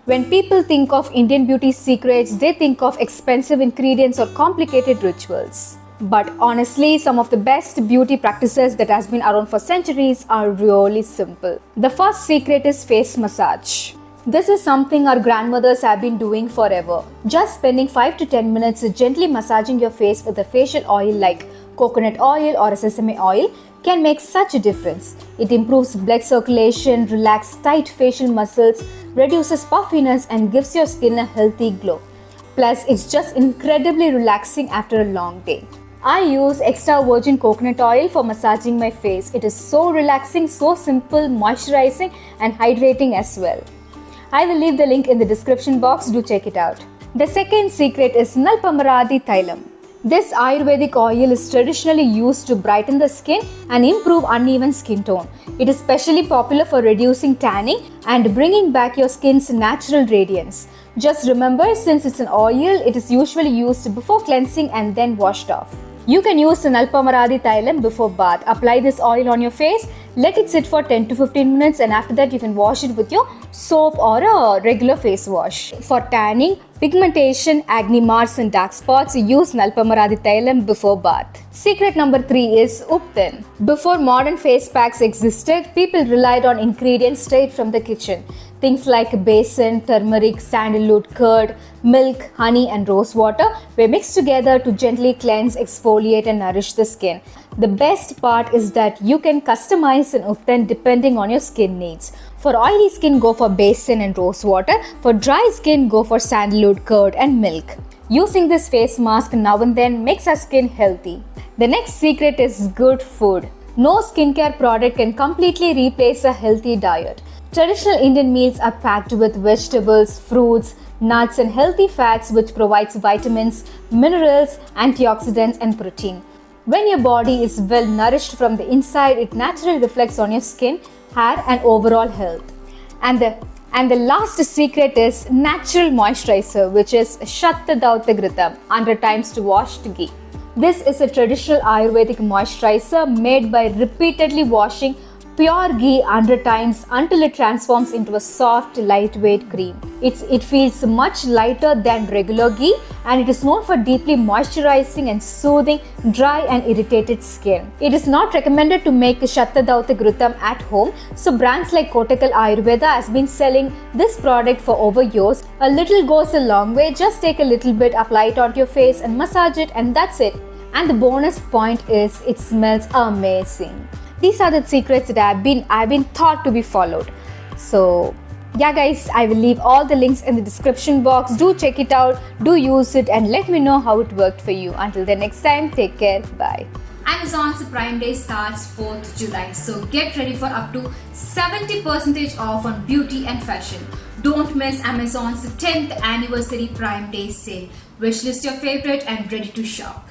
When people think of Indian beauty secrets, they think of expensive ingredients or complicated rituals. But honestly, some of the best beauty practices that has been around for centuries are really simple. The first secret is face massage. This is something our grandmothers have been doing forever. Just spending 5 to 10 minutes gently massaging your face with a facial oil like coconut oil or sesame oil can make such a difference. It improves blood circulation, relaxes tight facial muscles, reduces puffiness and gives your skin a healthy glow. Plus, it's just incredibly relaxing after a long day. I use extra virgin coconut oil for massaging my face. It is so relaxing, so simple, moisturizing and hydrating as well. I will leave the link in the description box, do check it out. The second secret is Nalpamaradi Thailam. This Ayurvedic oil is traditionally used to brighten the skin and improve uneven skin tone. It is especially popular for reducing tanning and bringing back your skin's natural radiance. Just remember, since it's an oil, it is usually used before cleansing and then washed off. You can use the Nalpamaradi Thailam before bath. Apply this oil on your face, let it sit for 10 to 15 minutes and after that you can wash it with your soap or a regular face wash. For tanning, pigmentation, acne marks and dark spots, use Nalpamaradi Thailam before bath. Secret number 3 is Ubtan. Before modern face packs existed, people relied on ingredients straight from the kitchen. Things like basin, turmeric, sandalwood, curd, milk, honey and rose water were mixed together to gently cleanse, exfoliate and nourish the skin. The best part is that you can customize an Ubtan depending on your skin needs. For oily skin, go for basin and rose water. For dry skin, go for sandalwood, curd and milk. Using this face mask now and then makes our skin healthy. The next secret is good food. No skincare product can completely replace a healthy diet. Traditional Indian meals are packed with vegetables, fruits, nuts and healthy fats which provides vitamins, minerals, antioxidants and protein. When your body is well nourished from the inside, it naturally reflects on your skin, hair and overall health. And the last secret is natural moisturizer, which is Shautadhauta Ghritam, 100 times to washed ghee. This is a traditional Ayurvedic moisturizer made by repeatedly washing pure ghee 100 times until it transforms into a soft, lightweight cream. It feels much lighter than regular ghee and it is known for deeply moisturizing and soothing dry and irritated skin. It is not recommended to make Shautadhauta Ghritam at home, so brands like Kottakkal Ayurveda has been selling this product for over years. A little goes a long way. Just take a little bit, apply it onto your face and massage it and that's it. And the bonus point is it smells amazing. These are the secrets that I've been thought to be followed. So yeah guys, I will leave all the links in the description box. Do check it out, do use it and let me know how it worked for you. Until the next time, take care, bye. Amazon's Prime Day starts 4th July, so get ready for up to 70% off on beauty and fashion. Don't miss Amazon's 10th anniversary Prime Day sale. Wishlist your favorite and ready to shop.